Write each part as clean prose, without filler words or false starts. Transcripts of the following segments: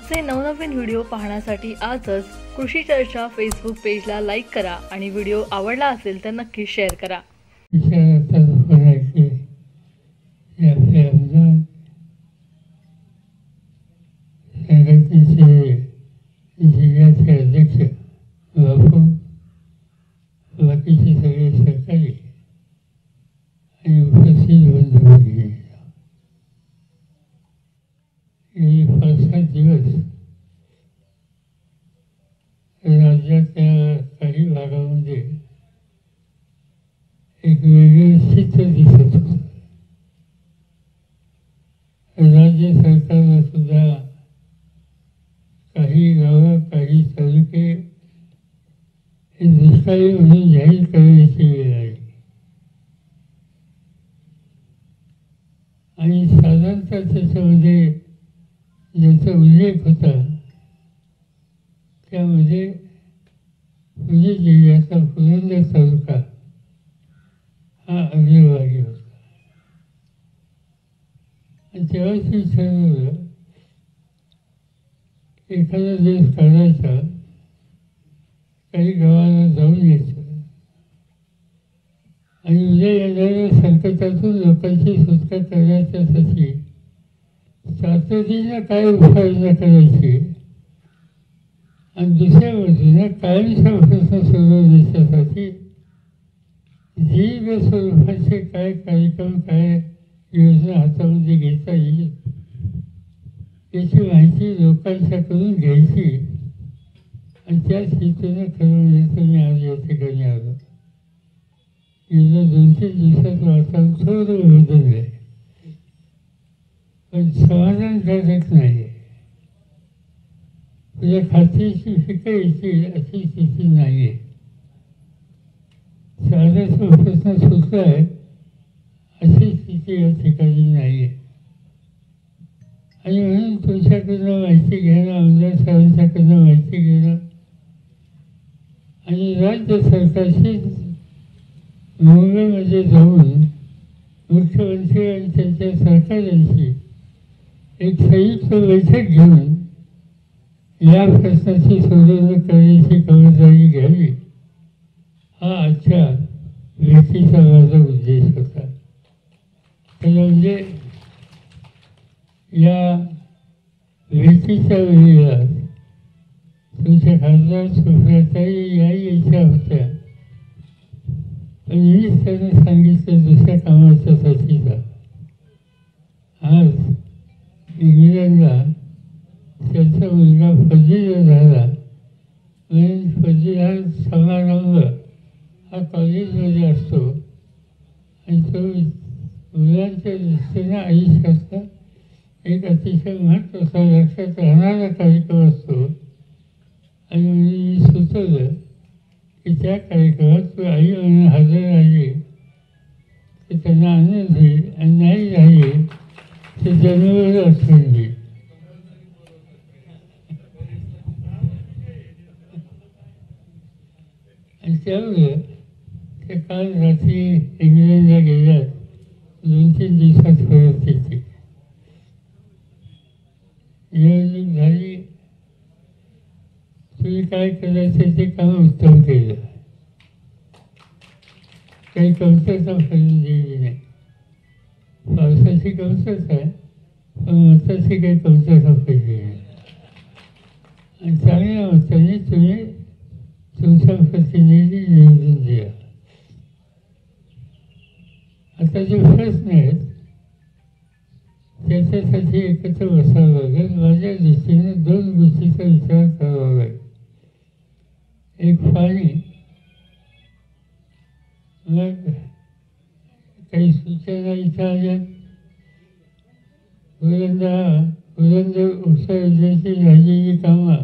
असे नवनवीन व्हिडिओ पाहण्यासाठी आजच कृषी चर्चा फेसबुक पेजला लाईक करा आणि व्हिडिओ आवडला असेल तर नक्की शेअर करा. जिल्ह्याचे अध्यक्ष बापू, बाकीचे सगळे सहकारी आणि उपस्थित बंधू हे 5-7 दिवस राज्याच्या काही भागामध्ये एक वेगळं चित्र दिसत होतं. राज्य सरकारला सुद्धा काही गावं, काही तालुके हे दुष्काळी म्हणून जाहीर करण्याची वेळ आली आणि साधारणतः त्याच्यामध्ये ज्याचा उल्लेख होता त्यामध्ये पुणे जिल्ह्याचा पुरंदर तालुका हा अग्रभागी होता. आणि तेव्हाच मी ठरवलं एखादा दिवस काढायचा, काही गावाला जाऊन यायचं आणि उद्या येणाऱ्या संकटातून लोकांची सुटका करण्याच्यासाठी तातडीनं काय उपाययोजना करायची आणि दुसऱ्या बाजूला कायमचा प्रश्न सोडवण्यासाठी दीर्घ स्वरूपाचे काय कार्यक्रम, काय योजना हातामध्ये घेता येईल याची माहिती लोकांच्याकडून घ्यायची आणि त्याच हेतूने ठरवण्याचं मी आज या ठिकाणी आलो. गेल्या 2-3 दिवसात वातावरण थोडं बदललं आहे, पण समाधानकारक नाही. तुझ्या खात्रीची फिकर येतील अशी स्थिती नाही आहे. साधाचा प्रश्न सुटला आहे अशी स्थिती या ठिकाणी नाही आहे. आणि म्हणून तुमच्याकडनं माहिती घेणं, आमदार साहेबांच्याकडनं माहिती घेणं आणि राज्य सरकारशी मुंबईमध्ये जाऊन मुख्यमंत्री आणि त्यांच्या सहकाऱ्यांशी एक संयुक्त बैठक घेऊन या प्रश्नाची सोडवणूक करण्याची खबरदारी घ्यावी हा आजच्या भेटीचा माझा उद्देश होता. त्याला म्हणजे या भेटीच्या वेळेला तुमच्या खासदार सुप्रियाताई याही इच्छा होत्या, पण मीच त्यांना सांगितलं दुसऱ्या कामाच्यासाठीचा. आज इंग्लंडला त्यांचा मुलगा फजील झाला म्हणून फजील हा समारंभ हा कॉलेजमध्ये असतो आणि तो मुलांच्या दृष्टीने आयुष्याचा एक अतिशय महत्त्वाचा लक्षात राहणारा कार्यक्रम असतो. आणि म्हणून मी सुचवलं की त्या कार्यक्रमात तू आई म्हणून हजर राहिली तर त्यांना आनंद होईल आणि नाही राहिली ते जन्मभर आठवण होईल. आणि त्यामुळे ते काल रात्री इंग्लंडला गेल्यात, 2-3 दिवसात परत येते. निवडणूक झाली, तुम्ही काय करायचं ते काम उत्तम केलं, काही कमतरता पडून दिली नाही. पावसाची कमतरता आहे पण मताची काही कमतरता पडली नाही आणि चांगल्या मताने तुम्ही तुमचा प्रतिनिधी निवडून द्या. आता जे प्रश्न आहेत त्याच्यासाठी एकत्र बसावं लागेल. माझ्या दृष्टीने 2 गोष्टीचा विचार करावा लागेल. एक पाणी, मग काही सूचना इथं आल्या. पुरंदर उपसा योजनेची राहिलेली कामं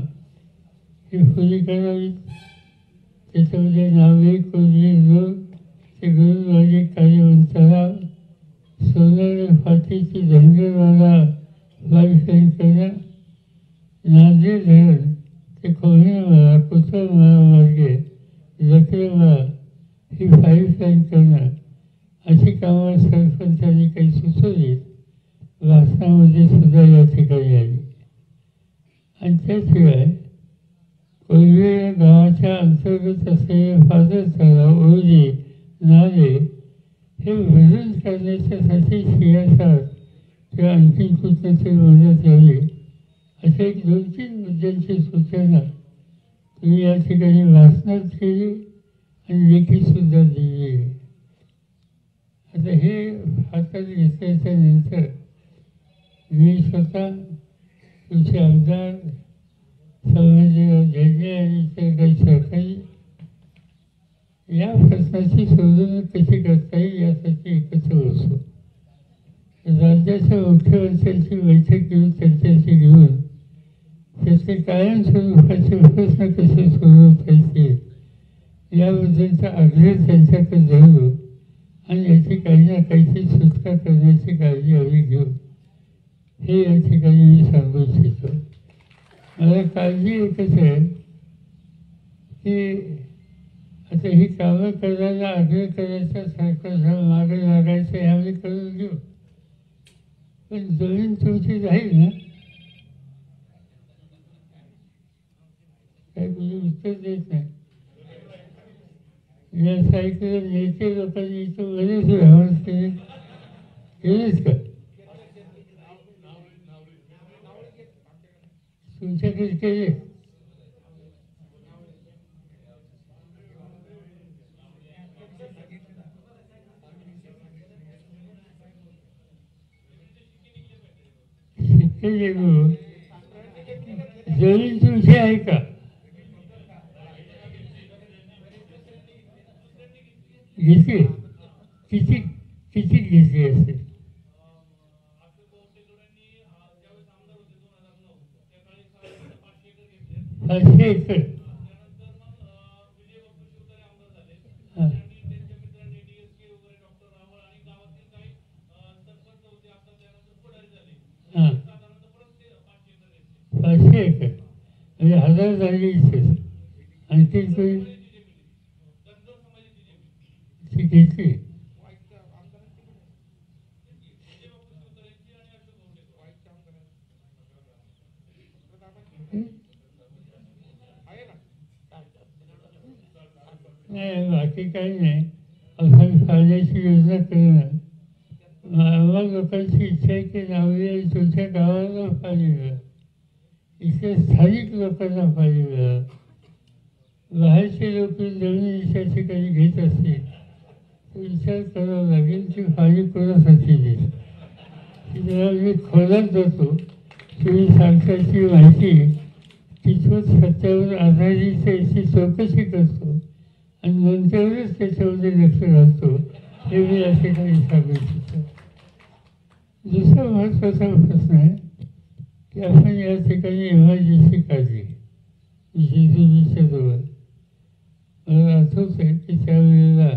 ही पुरी करावीत. त्याच्यामध्ये नावे, कोल्हे, रोड ते गुरुद्वारी कार्यमंत्र्याला सोनार फाटीची धनगरवाला पाईपलाईन करणं, नांदेड धरण ते कोहणेमाळा, कोथळमाळा मार्गे जखरेमाळा ही पाईपलाईन करणं अशी कामं सरपंचांनी काही सुचवली भाषणामध्ये सुद्धा या ठिकाणी आली. आणि त्याशिवाय कोळवे या गावाच्या अंतर्गत असलेले फादर तलाव, ओढे, नाले हे भरून काढण्याच्यासाठी CSR किंवा आणखी कुठल्यातरी मदत यावी अशा 1-2-3 मुद्द्यांची सूचना तुम्ही या ठिकाणी भाषणात केली आणि लेखीसुद्धा दिली. आता हे हातात घेतल्याच्या नंतर मी स्वतः तुमचे आमदार संभाजीराव झेंडे आणि इतर काही सहकारी या प्रश्नाची सोडवणूक कशी करता येईल यासाठी एकत्र बसू. राज्याच्या मुख्यमंत्र्यांची बैठक घेऊन त्यांच्याशी घेऊन त्याचे कायमस्वरूपाचे प्रश्न कसे सोडवता येतील याबद्दलचा आग्रह त्यांच्याकडे धरू आणि याची काही ना काहीतरी सुटका करण्याची काळजी आम्ही घेऊ हे या ठिकाणी मी सांगू इच्छितो. मला काळजी एकच आहे की आता ही कामं करायला आग्रह करायचा सरकार मागे लागायचं हे आम्ही करून घेऊ, पण जमीन तुमची जाईल ना. काय तुम्ही उत्तर देत नाही. या साहित्य नेते लोकांनी इथं बरेच व्यवहार केलेच का तुमच्याकडे केले? शिक्के जमीन तुमची आहे का? घेतली किती किती घेतली असेल? 500 एकर. हां 500 एकर म्हणजे 1000 झाली इथेच. आणखी कोणी ती घेतली? नाही बाकी काही नाही. आपण पाण्याची योजना करणं. आम्हा लोकांची इच्छा आहे की नावली तुमच्या गावाला पाणी मिळालं, इथे स्थानिक लोकांना पाणी मिळालं. बाहेरचे लोक जमिनीच्या ठिकाणी घेत असतील तर विचार करावा लागेल की पाणी कोणासाठी देत. जेव्हा मी खोलात जातो तुम्ही सांगताची माहिती कितपत सत्यावर आधारित याची चौकशी करतो आणि नंतरच त्याच्यामध्ये लक्ष घालतो हे मी या ठिकाणी सांगू इच्छितो. दुसरा महत्त्वाचा प्रश्न आहे की आपण या ठिकाणी MIDC काढली जेजुरीच्या जवळ. मला आठवत आहे की त्यावेळेला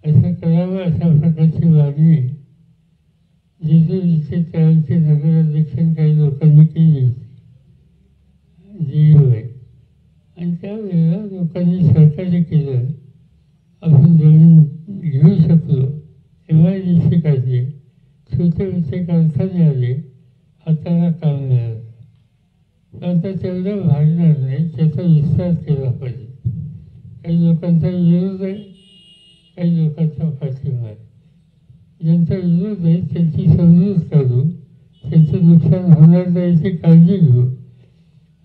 असं करावं अशा प्रकारची मागणी जेजुरीचे त्यावेळचे नगराध्यक्ष काही लोकांनी केली होती होय. आणि त्यावेळेला लोकांनी सहकार्य केलं. आपण जमीन घेऊ शकलो. MIDC काढली. छोटे छोटे कारखाने आले. हाताला काम मिळालं. आता तेवढं भागणार नाही, त्याचा विस्तार केला पाहिजे. काही लोकांचा विरोध आहे, काही लोकांचा पाठिंबा आहे. ज्यांचा विरोध आहे त्यांची समजूत काढू, त्यांचं नुकसान होणार नाही याची काळजी घेऊ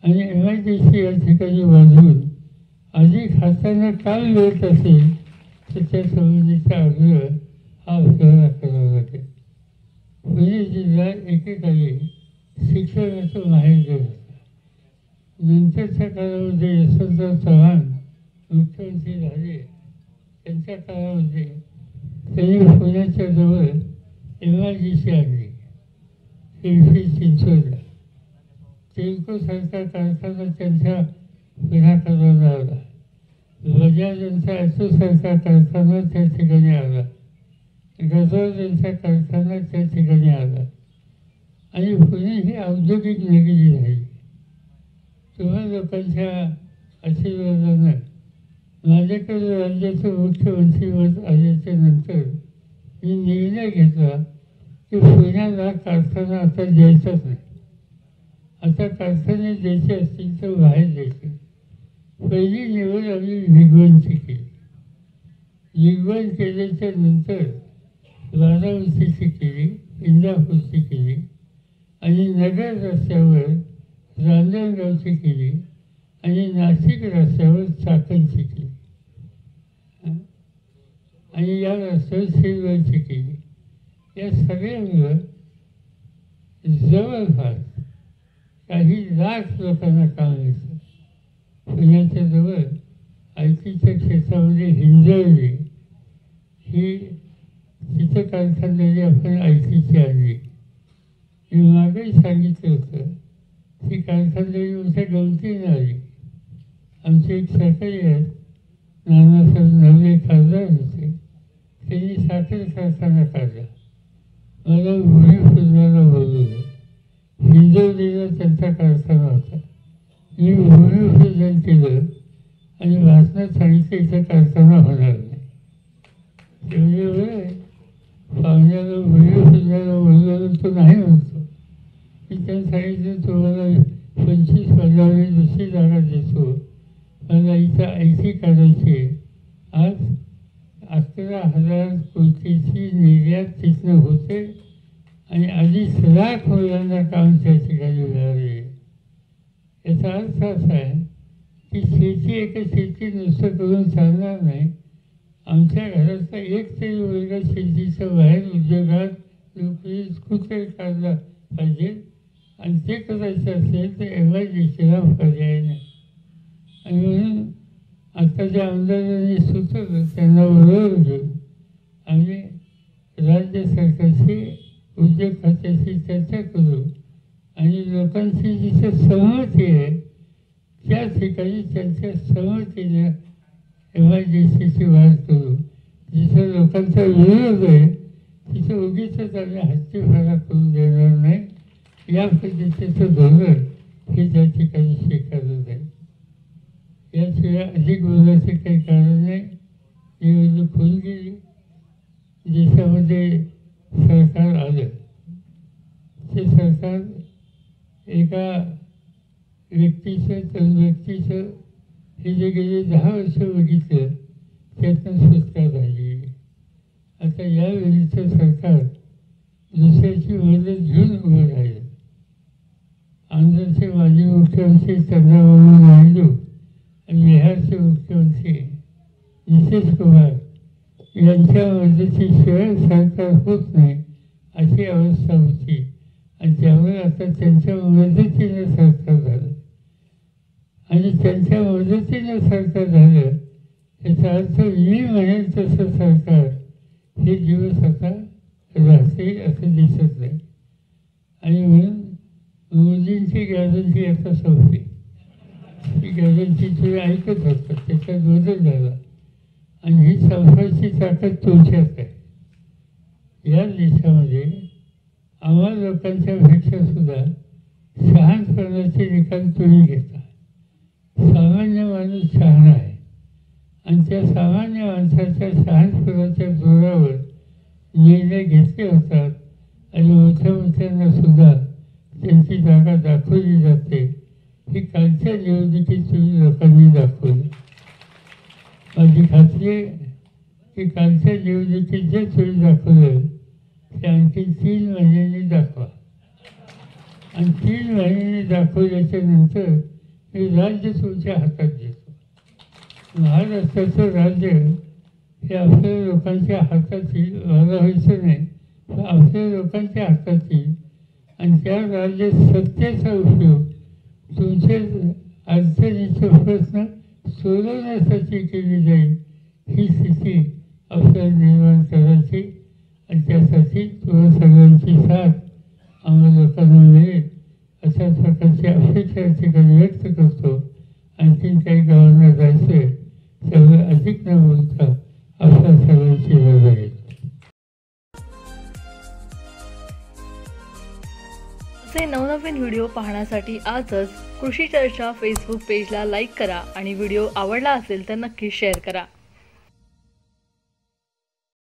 आणि MIDC या ठिकाणी वाजवून अधिक हातांना काय मिळत असेल तर त्या संबंधीचा आग्रह हा आपल्याला करावा लागेल. पुणे जिल्हा एकेकाळी शिक्षणाचं माहेरघर होतं. नंतरच्या काळामध्ये यशवंतराव चव्हाण मुख्यमंत्री झाले. त्यांच्या काळामध्ये त्यांनी पुण्याच्या जवळ MIDC आणली पिंपरी चिंचवडला. टेल्कोसारखा कारखाना त्यांच्या पुढाकारावर आला. बजाज यांचा ॲटोसारखा कारखाना त्या ठिकाणी आला. गजर यांचा कारखाना त्या ठिकाणी आला आणि पुणे ही औद्योगिक नगरी राहिली. तुम्हा लोकांच्या आशीर्वादानं माझ्याकडे राज्याचं मुख्यमंत्रीपद आल्याच्या नंतर मी निर्णय घेतला की पुण्याला कारखाना आता द्यायचाच नाही. आता कारखाने द्यायचे असतील तर बाहेर द्यायचे. पहिली निवड आम्ही लिगवनची केली. लिगवण केल्याच्या नंतर बारामतीची केली, इंदापूरची केली आणि नगर रस्त्यावर रांजणगावची केली आणि नाशिक रस्त्यावर चाकणची केली आणि या रस्त्यावर सिल्वरची केली. या सगळ्यांवर जवळपास काही लाख लोकांना काम येतं. पुण्याच्या जवळ आयटीच्या क्षेत्रामध्ये हिंजवडी ही तिथं कारखानदारी आपण आयटीची आणली. मी मागेही सांगितलं होतं ती कारखानदारी मोठ्या गमतीनं आली. आमचे एक सरकारी आहेत नानासाहेब नवले खासदार होते, त्यांनी साखर कारखाना काढला. मला भुरी फुजवायला बोलवलं. हिंजवडीला त्यांचा कारखाना होता. मी भुरी फुजन केलं आणि भाषणात सांगितलं इथं कारखाना होणार नाही. तेवढे पाहुण्याला भुरी फुजवायला बोलवलं तो नाही म्हणतो. मी त्यांना सांगितलं तुम्हाला 25 पदावर दुसरी जागा देतो, मला इथं आयटी काढायची आहे. आज 11,000 कोटीची निर्यात तिथनं होते आणि 2.5 लाख मुलांना काम त्या ठिकाणी मिळाले. याचा अर्थ असा आहे की शेती एका शेती नुसतं करून चालणार नाही. आमच्या घरातला एक तरी मुलगा शेतीच्या बाहेर उद्योगात नोकरीत कुठे काढला पाहिजे आणि ते करायचं असेल तर MIDCला पर्याय नाही. आणि म्हणून आता ज्या आमदारांनी सुचवलं त्यांना बरोबर घेऊन आम्ही राज्य सरकारशी उद्योग खात्याशी चर्चा करू आणि लोकांची जिथं सहमती आहे त्या ठिकाणी त्यांच्या सहमतीने MIDCची वाढ करू. जिथं लोकांचा विरोध आहे तिथं उगीच आम्ही हत्तीफारा करून देणार नाही. या पद्धतीचं धोरण हे त्या ठिकाणी स्वीकारलं जाईल. याशिवाय अधिक बोलायचे काही कारण नाही. निवडणूक होऊन गेली, देशामध्ये सरकार आलं. ते सरकार एका व्यक्तीचं तरुण व्यक्तीचं हे जे गेले 10 वर्ष बघितलं त्यातनं सुटका झाली. आता यावेळीचं सरकार दुसऱ्याची मदत घेऊन उभं राहिलं. आंध्रचे माजी मुख्यमंत्री चंद्रबाबू नायडू आणि बिहारचे मुख्यमंत्री नितीश कुमार यांच्या मदतीशिवाय सरकार होत नाही अशी अवस्था होती आणि त्यामुळे आता त्यांच्या मदतीनं सरकार झालं आणि त्यांच्या मदतीनं सरकार झालं याचा अर्थ मी म्हणेल तसं सरकार हे दिवस आता राहतील असं दिसत नाही. आणि म्हणून मोदींची गॅरंटी आता संपली. ही गॅरंटी तुम्ही ऐकत होता, त्याच्यात बदल झाला आणि ही संपायची ताकद तुमच्यात आहे. या देशामध्ये आम्हा लोकांच्या पेक्षा सुद्धा शहाणपणाचे निकाल तुम्ही घेता. सामान्य माणूस शहाणा आहे आणि त्या सामान्य माणसाच्या शहाणपणाच्या जोरावर निर्णय घेतले होतात आणि मोठ्यांना सुद्धा त्यांची जागा दाखवली जाते. ही कालच्या निवडणुकीत तुम्ही लोकांनी दाखवली. माझी खात्री आहे की कालच्या निवडणुकीत जे तुम्ही दाखवलं ते आणखी 3 महिन्यांनी दाखवा आणि 3 महिन्यांनी दाखवल्याच्या नंतर हे राज्य तुमच्या हातात देतो. महाराष्ट्राचं राज्य हे आपल्या लोकांच्या हातात येईल. मला व्हायचं नाही तर आपल्या लोकांच्या हातात येईल आणि त्या राज्य सत्तेचा उपयोग तुमचे अडचणीचे प्रश्न सोडवण्यासाठी केली जाईल. ही स्थिती आपल्याला निर्माण करायची आणि त्यासाठी तुम्हा सगळ्यांची साथ आम्हाला लोकांना मिळेल अशा प्रकारची अपेक्षा या ठिकाणी व्यक्त करतो. आणखीन काही गावांना जायचं आहे त्यामुळे अधिक न बोलता आपल्या सगळ्यांची रजा घेतो. असे नवनवीन व्हिडिओ पाहण्यासाठी आजच कृषी चर्चा फेसबुक पेजला लाईक करा आणि व्हिडिओ आवडला असेल तर नक्की शेअर करा.